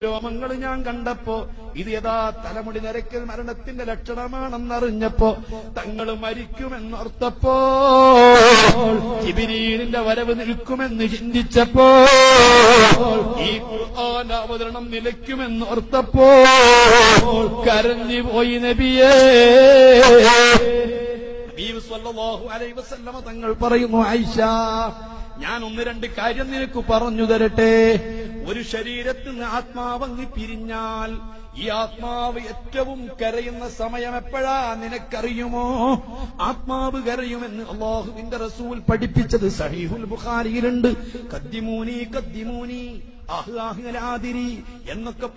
രോമങ്ങൾ ഞാൻ കണ്ടപ്പോ ഇത് യഥാ തലമുടി നരക്കൽ മരണത്തിന്റെ ലക്ഷണമാണെന്നറിഞ്ഞപ്പോ തങ്ങൾ മരിക്കുമെന്നോർത്തപ്പോ ജിബ്രീലിന്റെ വരവ് നിൽക്കുമെന്ന് ചിന്തിച്ചപ്പോ ഈ ഖുർആന്റെ അവതരണം നിലയ്ക്കുമെന്നോർത്തപ്പോ കരഞ്ഞുപോയി നബിയേ. നബി സല്ലല്ലാഹു അലൈഹി വസല്ലമ തങ്ങൾ പറയുന്നു, ആയിഷ, ഞാൻ ഒന്ന് രണ്ട് കാര്യം നിനക്ക് പറഞ്ഞു തരട്ടെ. ഒരു ശരീരത്തിൽ നിന്ന് ആത്മാവങ്ങ് പിരിഞ്ഞാൽ ഈ ആത്മാവ് ഏറ്റവും കരയുന്ന സമയം എപ്പോഴാ നിനക്കറിയുമോ? ആത്മാവ് കരയുമെന്ന് അല്ലാഹുവിന്റെ റസൂൽ പഠിപ്പിച്ചത് സഹീഹുൽ ബുഖാരിയിലുണ്ട്. ഖദ്ദിമൂനി ഖദ്ദിമൂനി അഹ്ലാഹിലാദിരി എന്നൊക്കെ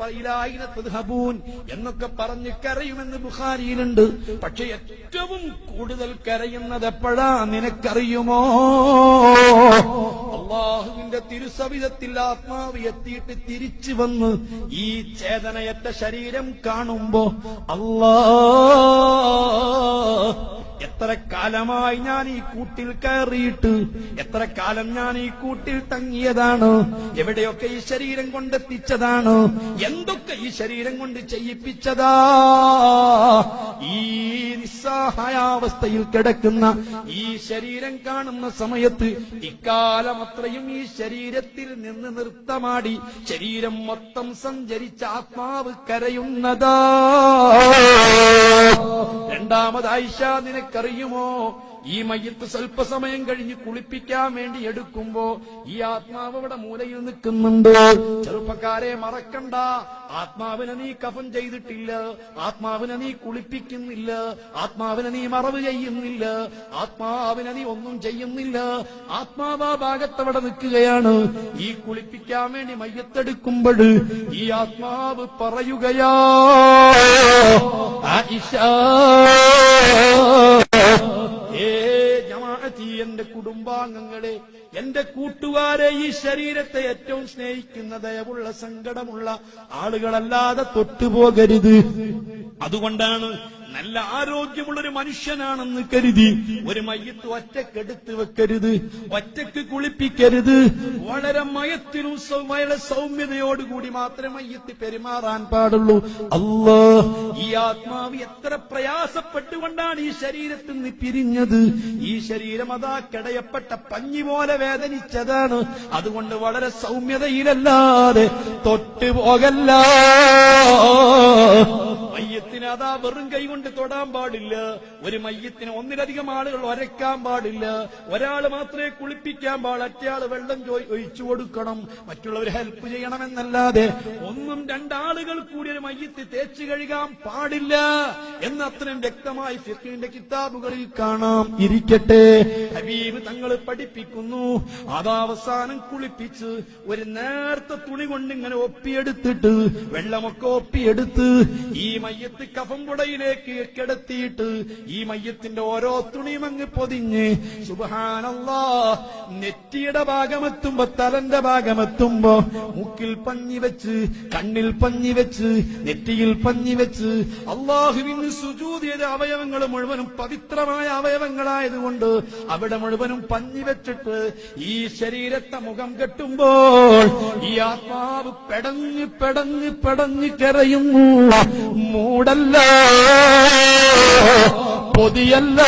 എന്നൊക്കെ പറഞ്ഞ് കരയുമെന്ന് ബുഖാരിയിലുണ്ട്. പക്ഷെ ഏറ്റവും കൂടുതൽ കരയുന്നത് എപ്പോഴാ നിനക്കറിയുമോ? അല്ലാഹുവിന്റെ തിരുസവിധത്തിൽ ആത്മാവ് എത്തിയിട്ട് തിരിച്ചു വന്ന് ഈ ചേതനയറ്റ ശരീരം കാണുമ്പോ എത്ര കാലമായി ഞാൻ ഈ കൂട്ടിൽ കയറിയിട്ട്, എത്ര കാലം ഞാൻ ഈ കൂട്ടിൽ തങ്ങിയതാണ്, എവിടെയൊക്കെ ഈ ശരീരം കൊണ്ടെത്തിച്ചതാണ്, എന്തൊക്കെ ഈ ശരീരം കൊണ്ട് ചെയ്യിപ്പിച്ചതാ. ഈ നിസ്സഹായാവസ്ഥയിൽ കിടക്കുന്ന ഈ ശരീരം കാണുന്ന സമയത്ത് ഇക്കാലം അത്രയും ഈ ശരീരത്തിൽ നിന്ന് നൃത്തമാടി ശരീരം മൊത്തം സഞ്ചരിച്ച ആത്മാവ് കരയുന്നതാ. രണ്ടാമത് ആയിഷ, നിനക്കറിയുമോ, ഈ മയ്യത്ത് സ്വല്പസമയം കഴിഞ്ഞ് കുളിപ്പിക്കാൻ വേണ്ടി എടുക്കുമ്പോ ഈ ആത്മാവ് അവിടെ മൂലയിൽ നിൽക്കുന്നുണ്ട്. ചെറുപ്പക്കാരെ മറക്കണ്ട, ആത്മാവിനെ നീ കഫൻ ചെയ്തിട്ടില്ല, ആത്മാവിനെ നീ കുളിപ്പിക്കുന്നില്ല, ആത്മാവിനെ നീ മറവ് ചെയ്യുന്നില്ല, ആത്മാവിനെ നീ ഒന്നും ചെയ്യുന്നില്ല. ആത്മാവ് ആ ഭാഗത്തവിടെ നിൽക്കുകയാണ്. ഈ കുളിപ്പിക്കാൻ വേണ്ടി മയ്യത്തെടുക്കുമ്പോൾ ഈ ആത്മാവ് പറയുകയാ, ആയിഷ, എന്റെ കുടുംബാംഗങ്ങളെ, എന്റെ കൂട്ടുകാരെ, ഈ ശരീരത്തെ ഏറ്റവും സ്നേഹിക്കുന്ന ദയവുള്ള സങ്കടമുള്ള ആളുകളല്ലാതെ തൊട്ടുപോകരുത്. അതുകൊണ്ടാണ് നല്ല ആരോഗ്യമുള്ളൊരു മനുഷ്യനാണെന്ന് കരുതി ഒരു മയ്യത്ത് ഒറ്റക്കെടുത്ത് വെക്കരുത്, ഒറ്റക്ക് കുളിപ്പിക്കരുത്. വളരെ മയത്തിനും വളരെ സൗമ്യതയോടുകൂടി മാത്രമേ മയ്യത്ത് പെരുമാറാൻ പാടുള്ളൂ. ഈ ആത്മാവ് എത്ര പ്രയാസപ്പെട്ടുകൊണ്ടാണ് ഈ ശരീരത്തിൽ നിന്ന് പിരിഞ്ഞത്. ഈ ശരീരം അതാ കിടയപ്പെട്ട പഞ്ഞി പോലെ വേദനിച്ചതാണ്. അതുകൊണ്ട് വളരെ സൗമ്യതയിലല്ലാതെ തൊട്ടുപോകല്ല. മയ്യത്തിന് അതാ വെറും കൈ കൊണ്ട് തൊടാൻ പാടില്ല. ഒരു മയ്യത്തിന് ഒന്നിലധികം ആളുകൾ ഒരയ്ക്കാൻ പാടില്ല. ഒരാൾ മാത്രമേ കുളിപ്പിക്കാൻ പാടില്ല, മറ്റേയാൾ വെള്ളം ഒഴിച്ചു കൊടുക്കണം, മറ്റുള്ളവർ ഹെൽപ്പ് ചെയ്യണമെന്നല്ലാതെ ഒന്നും രണ്ടാളുകൾ കൂടി ഒരു മയ്യത്ത് തേച്ച് കഴുകാൻ പാടില്ല എന്ന് അത്രയും വ്യക്തമായി ഫിഖ്ഹിന്റെ കിതാബുകളിൽ കാണാം. ഇരിക്കട്ടെ, ഹബീബ് തങ്ങൾ പഠിപ്പിക്കുന്നു, അതവസാനം കുളിപ്പിച്ച് ഒരു നേർത്ത തുണി കൊണ്ട് ഇങ്ങനെ ഒപ്പിയെടുത്തിട്ട് വെള്ളമൊക്കെ ഒപ്പിയെടുത്ത് ഈ മയ്യത്ത് കഫംപുടയിലേക്ക് കിടത്തിയിട്ട് ഈ മയ്യത്തിന്റെ ഓരോ തുണിയും അങ്ങ് പൊതിഞ്ഞ് സുബ്ഹാനല്ലാഹ് നെറ്റിയുടെ ഭാഗമെത്തുമ്പോ, തലന്റെ ഭാഗമെത്തുമ്പോ മൂക്കിൽ പഞ്ഞി വെച്ച്, കണ്ണിൽ പഞ്ഞി വെച്ച്, നെറ്റിയിൽ പഞ്ഞി വെച്ച്, അല്ലാഹുവിന് സുജൂദ് ചെയ്ത അവയവങ്ങൾ മുഴുവനും പവിത്രമായ അവയവങ്ങളായതുകൊണ്ട് അവിടെ മുഴുവനും പഞ്ഞി വെച്ചിട്ട് ഈ ശരീരത്തെ മുഖം കെട്ടുമ്പോൾ ഈ ആത്മാവ് പെടഞ്ഞ് പെടഞ്ഞ് പെടഞ്ഞ് കരയുന്നു. മൂടല്ല, പൊതിയല്ല.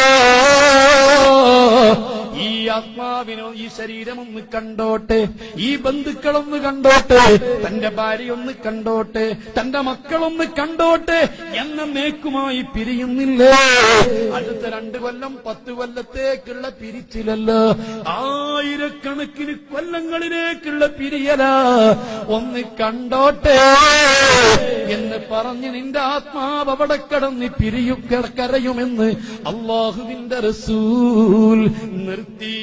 ഈ ആത്മാവിനോ ഈ ശരീരമൊന്ന് കണ്ടോട്ടെ, ഈ ബന്ധുക്കളൊന്ന് കണ്ടോട്ടെ, തന്റെ ഭാര്യയൊന്ന് കണ്ടോട്ടെ, തന്റെ മക്കളൊന്ന് കണ്ടോട്ടെ എന്ന നേക്കുമായി പിരിയുന്നില്ല. അടുത്ത 2 കൊല്ലം 10 കൊല്ലത്തേക്കുള്ള പിരിച്ചിലല്ല, ആയിരക്കണക്കിന് കൊല്ലങ്ങളിലേക്കുള്ള പിരിയല. ഒന്ന് കണ്ടോട്ടെ എന്ന് പറഞ്ഞ് നിന്റെ ആത്മാവ് അവിടെ കടന്ന് കരയുമെന്ന് അല്ലാഹുവിന്റെ റസൂൽ നിർത്തി.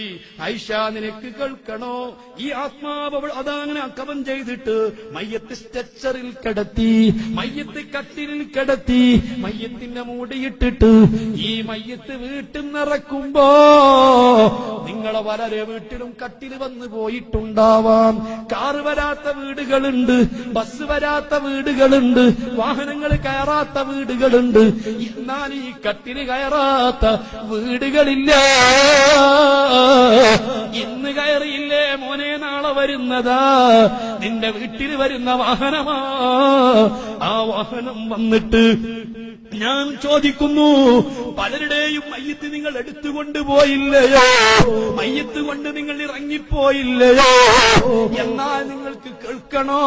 ആയിഷ, നിനക്ക് കേൾക്കണോ, ഈ ആത്മാവ് അതങ്ങനെ കവൻ ചെയ്തിട്ട് മയ്യത്ത് സ്ട്രെച്ചറിൽ കിടത്തി, മയ്യത്ത് കട്ടിലിൽ കിടത്തി, മയ്യത്തിന്റെ മൂടിയിട്ടിട്ട് ഈ മയ്യത്ത് വീട്ടിൽ നിറക്കുമ്പോ നിങ്ങളെ വളരെ വീട്ടിലും കട്ടിൽ വന്നു പോയിട്ടുണ്ടാവാം. കാറ് വരാത്ത വീടുകളുണ്ട്, ബസ് വരാത്ത വീടുകളുണ്ട്, വാഹനങ്ങൾ കയറാത്ത വീടുകളുണ്ട്. എന്നാൽ ഈ കട്ടില് കയറാത്ത വീടുകളില്ല. ഇന്ന് കയറിയില്ലേ മോനെ, നാളെ വരുന്നതാ നിന്റെ വീട്ടിൽ വരുന്ന വാഹനമാ. ആ വാഹനം വന്നിട്ട് ഞാൻ ചോദിക്കുന്നു, പലരുടെയും മയ്യത്ത് നിങ്ങൾ എടുത്തുകൊണ്ടുപോയില്ലയോ? മയ്യത്ത് കൊണ്ട് നിങ്ങൾ ഇറങ്ങിപ്പോയില്ലയോ? എന്നാൽ നിങ്ങൾക്ക് കേൾക്കണോ,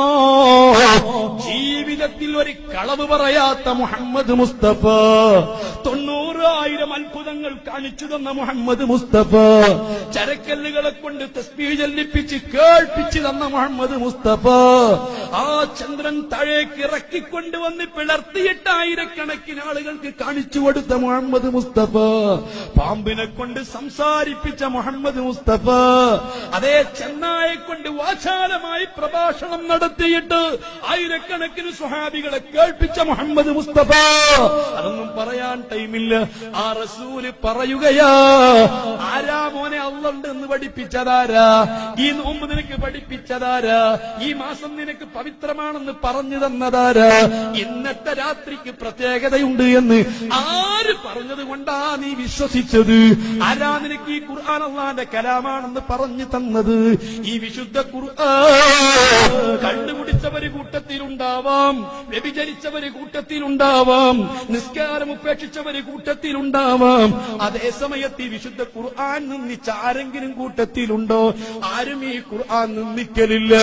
ജീവിതത്തിൽ ഒരു കളവ് പറയാത്ത മുഹമ്മദ് മുസ്തഫ, 90,000 അത്ഭുതങ്ങൾ കാണിച്ചു തന്ന മുഹമ്മദ് മുസ്തഫ, ചരക്കല്ലുകളെ കൊണ്ട് തസ്ബീഹ് ചൊല്ലിപ്പിച്ച് കേൾപ്പിച്ചു തന്ന മുഹമ്മദ് മുസ്തഫ, ആ ചന്ദ്രൻ താഴേക്ക് ഇറക്കിക്കൊണ്ടുവന്ന് പിളർത്തിയിട്ട് ആയിരക്കണക്കിന് ആളുകൾക്ക് കാണിച്ചു കൊടുത്ത മുഹമ്മദ് മുസ്തഫ, പാമ്പിനെ കൊണ്ട് സംസാരിപ്പിച്ച മുഹമ്മദ് മുസ്തഫ, അതേ ചെന്നായെ കൊണ്ട് വാചാലമായി പ്രഭാഷണം നടത്തിയിട്ട് ആയിരക്കണക്കിന് സ്വഹാബികളെ കേൾപ്പിച്ച മുഹമ്മദ് മുസ്തഫ. അതൊന്നും പറയാൻ ടൈമില്ല. ആ റസൂല് പറയുകയാ, ആരാ മോനെ അള്ളണ്ട് എന്ന് പഠിപ്പിച്ചതാരാ? ഈ നോമ്പ് നിനക്ക് പഠിപ്പിച്ചതാരാ? ഈ മാസം നിനക്ക് പവിത്രമാണെന്ന് പറഞ്ഞു തന്നതാരാ? ഇന്നത്തെ രാത്രിക്ക് പ്രത്യേകതയുണ്ട് എന്ന് ആര് പറഞ്ഞത് കൊണ്ടാ നീ വിശ്വസിച്ചത്? ആരാ നിനക്ക് ഈ ഖുർആൻ അല്ലാഹുവിന്റെ കലാമാണെന്ന് പറഞ്ഞു തന്നത്? ഈ വിശുദ്ധ ഖുർആൻ കണ്ടുപിടിച്ചവര് കൂട്ടത്തിലുണ്ടാവാം, വ്യഭിചരിച്ചവര് കൂട്ടത്തിലുണ്ടാവാം, നിസ്കാരം ഉപേക്ഷിച്ചവര് കൂട്ടത്തിലുണ്ടാവാം. അതേ സമയത്ത് ഈ വിശുദ്ധ ഖുർആൻ നിന്ദിച്ച ആരെങ്കിലും കൂട്ടത്തിലുണ്ടോ? ആരും ഈ ഖുർആൻ നിന്ദിക്കലില്ല.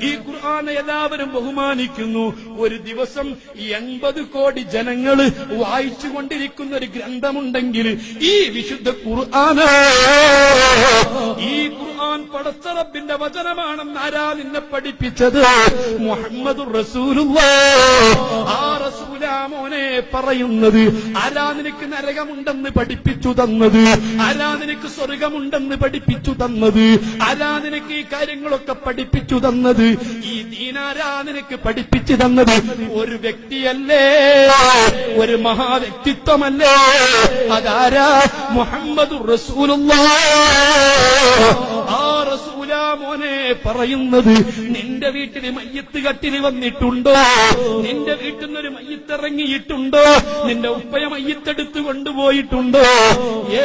ഈ ഖുർആനെ എല്ലാവരും ബഹുമാനിക്കുന്നു. ഒരു ദിവസം 80 കോടി ജനങ്ങൾ വായിച്ചുകൊണ്ടിരിക്കുന്ന ഒരു ഗ്രന്ഥമുണ്ടെങ്കിൽ ഈ വിശുദ്ധ ഖുർആൻ. ഈ ഖുർആൻ പടച്ച റബ്ബിന്റെ വചനമാണെന്ന് ആരാ നിന്നെ പഠിപ്പിച്ചത്? മുഹമ്മദുർ റസൂലുള്ളാഹ്. ആ റസൂലാ മോനെ പറയുന്നത്. ആരാ നിനക്ക് നരകമുണ്ടെന്ന് പഠിപ്പിച്ചു തന്നത്? ആരാ നിനക്ക് സ്വർഗമുണ്ടെന്ന് പഠിപ്പിച്ചു തന്നത്? ആരാ നിനക്ക് ഈ കാര്യങ്ങളൊക്കെ പഠിപ്പിച്ചു തന്നത്? ഈ ദീനാരാ നിനക്ക് പഠിപ്പിച്ചു തന്നത്? ഒരു വ്യക്തിയല്ലേ, ഒരു മഹാവ്യക്തിത്വമല്ലേ? അതാരാ? മുഹമ്മദുർ റസൂലുള്ളാഹ്. ആ റസൂലാ മോനെ പറയുന്നത്. നിന്റെ വീട്ടിൽ മയ്യത്ത് കട്ടിന് വന്നിട്ടുണ്ടോ? നിന്റെ വീട്ടിൽ നിന്നൊരു മയ്യത്ത് ഇറങ്ങിയിട്ടുണ്ടോ? നിന്റെ ഉപ്പയ മയ്യത്തെടുത്ത് കൊണ്ടുപോയിട്ടുണ്ടോ?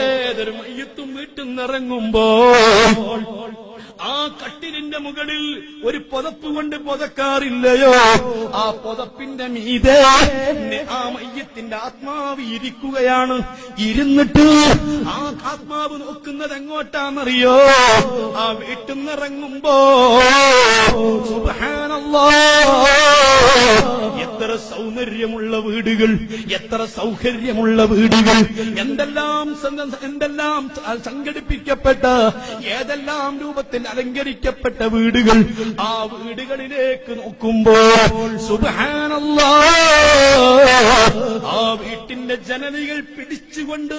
ഏതൊരു മയ്യത്തും വീട്ടിൽ നിന്നിറങ്ങുമ്പോ ആ കട്ടിലിന്റെ മുകളിൽ ഒരു പുതപ്പ് കൊണ്ട് പുതക്കാറില്ലയോ? ആ പുതപ്പിന്റെ മീതെ ആ മയ്യത്തിന്റെ ആത്മാവ് ഇരിക്കുകയാണ്. ഇരുന്നിട്ട് ആ ആത്മാവ് നോക്കുന്നത് എങ്ങോട്ടാണെന്നറിയോ? ആ വീട്ടിൽ നിന്നിറങ്ങുമ്പോ സുബ്ഹാനല്ലാഹ്, എത്ര സൗന്ദര്യമുള്ള വീടുകൾ, എത്ര സൗകര്യമുള്ള വീടുകൾ, എന്തെല്ലാം സംഘടിപ്പിക്കപ്പെട്ട, ഏതെല്ലാം രൂപത്തിൽ അലങ്കരിക്കപ്പെട്ട വീടുകൾ. ആ വീടുകളിലേക്ക് നോക്കുമ്പോൾ സുബ്ഹാനല്ലാഹ്, ആ വീട്ടിന്റെ ജനലികൾ പിടിച്ചുകൊണ്ട്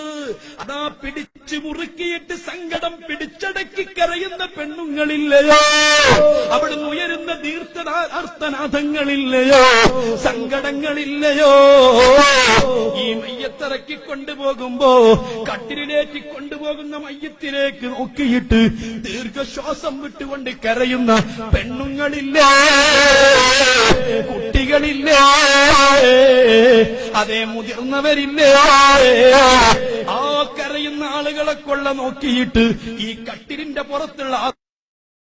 അതാ പിടിച്ചു മുറുക്കിയിട്ട് സങ്കടം പിടിച്ചടക്കി കരയുന്ന പെണ്ണുങ്ങളില്ലയോ? അവിടുന്ന് ഉയരുന്ന ദീർഘാർത്ഥനാഥങ്ങളില്ലയോ? സങ്കടങ്ങളില്ലയോ? ഈ മയ്യത്തിറക്കി കൊണ്ടുപോകുമ്പോ കട്ടിലിലേക്ക് കൊണ്ടുപോകുന്ന മയ്യത്തിലേക്ക് നോക്കിയിട്ട് ദീർഘശ്വാസം വിട്ടുകൊണ്ട് കരയുന്ന പെണ്ണുങ്ങളില്ലേ? കുട്ടികളില്ലേ? അതേ മുതിർന്നവരില്ലേ? ആ കരയുന്ന ആളുകളെ കൊള്ള നോക്കിയിട്ട് ഈ കട്ടിലിന്റെ പുറത്തുള്ള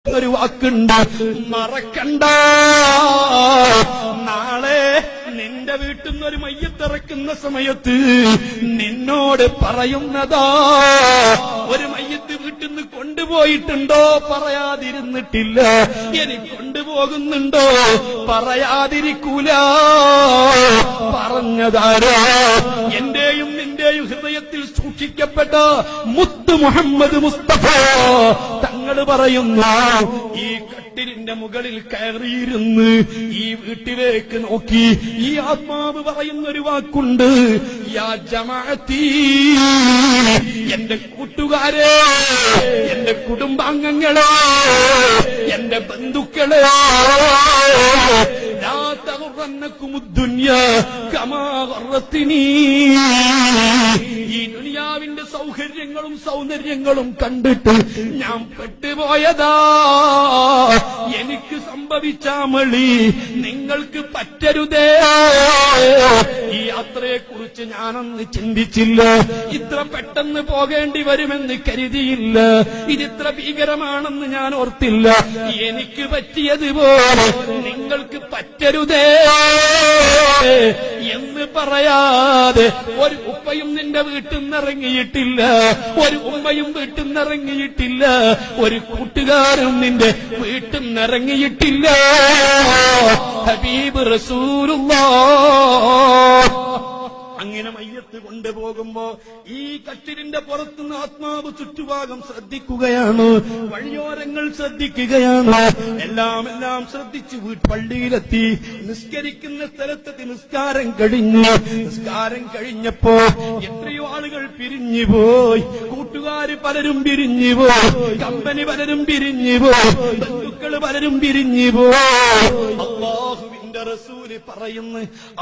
ഒരു വാക്കുണ്ട്, മറക്കണ്ട, നാളെ നിന്റെ വീട്ടിൽ നിന്നൊരു മയ്യത്തിറക്കുന്ന സമയത്ത് നിന്നോട് പറയുന്നതാ. ഒരു മയ്യത്ത് വീട്ടിൽ നിന്ന് കൊണ്ടുപോയിട്ടുണ്ടോ? പറയാതിരുന്നിട്ടില്ല. ഇനി കൊണ്ടുപോകുന്നുണ്ടോ? പറയാതിരിക്കൂല. പറഞ്ഞതാരാ? എന്റെയും നിന്റെയും ഹൃദയത്തിൽ സൂക്ഷിക്കപ്പെട്ട മുത്ത് മുഹമ്മദ് മുസ്തഫ തങ്ങൾ പറയുന്നു. ഈ കട്ടിലിന്റെ മുകളിൽ കയറിയിരുന്ന് ഈ വീട്ടിലേക്ക് നോക്കി ഈ ആത്മാവ് പറയുന്നൊരു വാക്കുണ്ട്, യാ ജമാഅത്തി, എന്റെ കൂട്ടുകാരെ, എന്റെ കുടുംബാംഗങ്ങളെ, എന്റെ ബന്ധുക്കളെ, ലാ തഗറന്നകുമുദ്ദുനിയ കമാ ഗറത്തിനി. ഈ ദുനിയാവിന്റെ സൗകര്യം സൗകര്യങ്ങളും സൗന്ദര്യങ്ങളും കണ്ടിട്ട് ഞാൻ പെട്ടുപോയതാ. എനിക്ക് സംഭവിച്ച മളി നിങ്ങൾക്ക് പറ്റരുതേ. ഈ യാത്രയെക്കുറിച്ച് ഞാനൊന്ന് ചിന്തിച്ചില്ല. ഇത്ര പെട്ടെന്ന് പോകേണ്ടി വരുമെന്ന് കരുതിയില്ല. ഇതിത്ര ഭീകരമാണെന്ന് ഞാൻ ഓർത്തില്ല. എനിക്ക് പറ്റിയതുപോലെ നിങ്ങൾക്ക് പറ്റരുതേ എന്ന് പറയാതെ ഒരു ഉപ്പയും നിന്റെ വീട്ടിൽ നിന്നിറങ്ങിയിട്ടില്ല, ഒരു ഉമ്മയും വീട്ടിൽ നിന്നിറങ്ങിയിട്ടില്ല, ഒരു കൂട്ടുകാരും നിന്റെ വീട്ടിൽ നിന്നിറങ്ങിയിട്ടില്ല. ഹബീബ് റസൂലുള്ളാഹ് അങ്ങനെ മയ്യത്ത് കൊണ്ടുപോകുമ്പോ ഈ കട്ടിലിന്റെ പുറത്തുനിന്ന് ആത്മാവ് ചുറ്റുഭാഗം ശ്രദ്ധിക്കുകയാണ്, വഴിയോരങ്ങൾ ശ്രദ്ധിക്കുകയാണ്, എല്ലാം ശ്രദ്ധിച്ചു പള്ളിയിലെത്തി. നിസ്കരിക്കുന്ന സ്ഥലത്തെത്തി. നിസ്കാരം കഴിഞ്ഞപ്പോ എത്രയോ ആളുകൾ പിരിഞ്ഞുപോയി. കൂട്ടുകാര് പലരും പിരിഞ്ഞുപോയി, കമ്പനി പലരും പിരിഞ്ഞുപോയി, ബന്ധുക്കൾ പലരും പിരിഞ്ഞുപോയി. അല്ലാഹുവിന്റെ റസൂല് പറയുന്നു,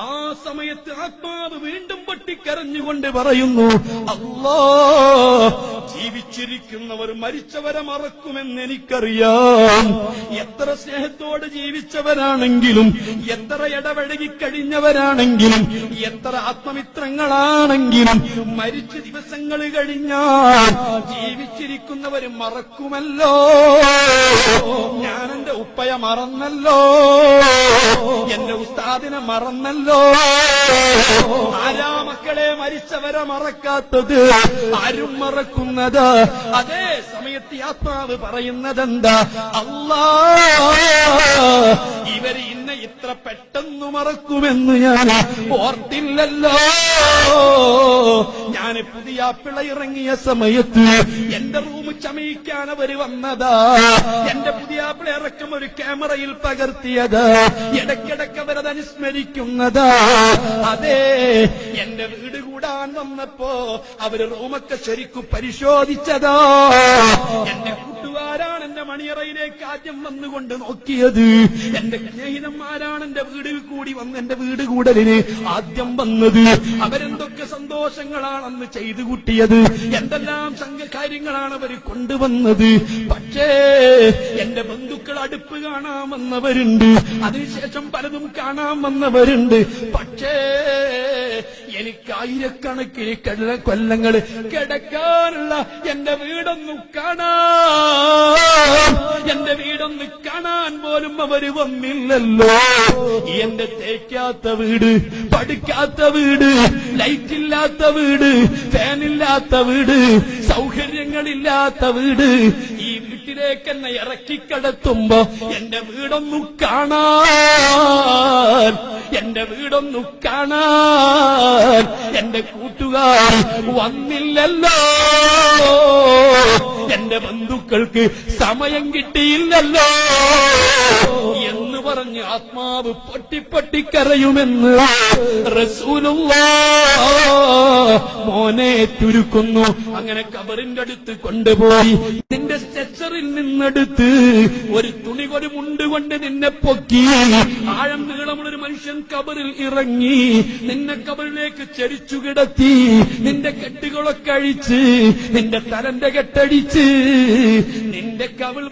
ആ സമയത്ത് ആത്മാവ് വീണ്ടും പൊട്ടിക്കരഞ്ഞുകൊണ്ട് പറയുന്നു, അല്ലാഹ്, ജീവിച്ചിരിക്കുന്നവർ മരിച്ചവരെ മറക്കുമെന്ന് എനിക്കറിയാം. എത്ര സ്നേഹത്തോട് ജീവിച്ചവരാണെങ്കിലും, എത്ര ഇടപഴകി കഴിഞ്ഞവരാണെങ്കിലും, എത്ര ആത്മമിത്രങ്ങളാണെങ്കിലും മരിച്ച ദിവസങ്ങൾ കഴിഞ്ഞാൽ ജീവിച്ചിരിക്കുന്നവർ മറക്കുമല്ലോ. ഞാൻ എന്റെ ഉപ്പയെ മറന്നല്ലോ, എന്റെ ഉസ്താദിനെ മറന്നല്ലോ. ആരാ മക്കളെ മരിച്ചവരെ മറക്കാത്തത്? ആരും മറക്കുന്നത്. അതേ സമയത്ത് ആത്മാവ് പറയുന്നതെന്താ? അല്ലാഹ്, ഇവര് ഇന്നെ ഇത്ര പെട്ടെന്ന് മറക്കുമെന്ന് ഞാൻ ഓർത്തില്ലല്ലോ. ഞാൻ പുതിയ പിള ഇറങ്ങിയ സമയത്ത് എന്റെ റൂം ചമയിക്കാൻ അവര് വന്നതാ. എന്റെ പുതിയ പിള ഇറക്കം ഒരു ക്യാമറയിൽ പകർത്തിയതാ. ഇടയ്ക്കിടയ്ക്ക് അവരത് അനുസ്മരിക്കുന്നതാ. അതെ, എന്റെ വീട് കൂടാൻ വന്നപ്പോ അവര് റൂമൊക്കെ ശരിക്കും പരിശോധിച്ചതാ. എന്റെ കൂട്ടുകാരാണ് എന്റെ മണിയറയിലേക്ക് ആദ്യം വന്നുകൊണ്ട് നോക്കിയത്. എന്റെ സ്നേഹിതന്മാരാണ് എന്റെ വീടിൽ കൂടി വന്ന് എന്റെ വീട് കൂടലിന് ആദ്യം വന്നത്. അവരെന്തൊക്കെ സന്തോഷങ്ങളാണെന്ന് ചെയ്തു കൂട്ടിയത്, എന്തെല്ലാം കാര്യങ്ങളാണ് അവർ കൊണ്ടുവന്നത്. പക്ഷേ എന്റെ ബന്ധുക്കൾ അടുപ്പ് കാണാൻ വന്നവരുണ്ട്, അതിനുശേഷം പലതും കാണാൻ വന്നവരുണ്ട്. പക്ഷേ എനിക്ക് ആയിരക്കണക്കിന് കൊല്ലങ്ങൾ കിടക്കാനുള്ള എന്റെ വീടൊന്നു കാണാൻ, എന്റെ വീടൊന്ന് കാണാൻ പോലും അവര് വന്നില്ലല്ലോ. എന്റെ തേക്കാത്ത വീട്, പഠിക്കാത്ത വീട്, ലൈറ്റില്ലാത്ത വീട്, ഫാനില്ലാത്ത വീട്, സൗകര്യങ്ങളില്ലാത്ത വീട്, ഈ വീട്ടിലേക്ക് എന്നെ ഇറക്കിക്കടത്തുമ്പോ എന്റെ വീടൊന്നു കാണാൻ, എന്റെ വീടൊന്നു കാണാൻ എന്റെ കൂട്ടുകാർ വന്നില്ലല്ലോ. എന്റെ ബന്ധുക്കൾക്ക് സമയം കിട്ടിയില്ലല്ലോ എന്ന് പറഞ്ഞ് ആത്മാവ് പൊട്ടിപ്പൊട്ടിക്കരയുമെന്ന് റസൂലുള്ളാഹ് മോനെ ചുരുക്കുന്നു. അങ്ങനെ കബറിന്റെ അടുത്ത് കൊണ്ടുപോയി നിന്റെ സ്ട്രെച്ചറിൽ നിന്നെടുത്ത് ഒരു തുണി, ഒരു മുണ്ട് കൊണ്ട് നിന്നെ പൊക്കി ആഴം നീളമുള്ളൊരു മനുഷ്യൻ കബറിൽ ഇറങ്ങി നിന്നെ കബറിലേക്ക് ചരിച്ചു കിടത്തി. നിന്റെ കെട്ടുകളൊക്കെ അഴിച്ച്, നിന്റെ തലന്റെ കെട്ടടിച്ച്, നിന്റെ കവിൾ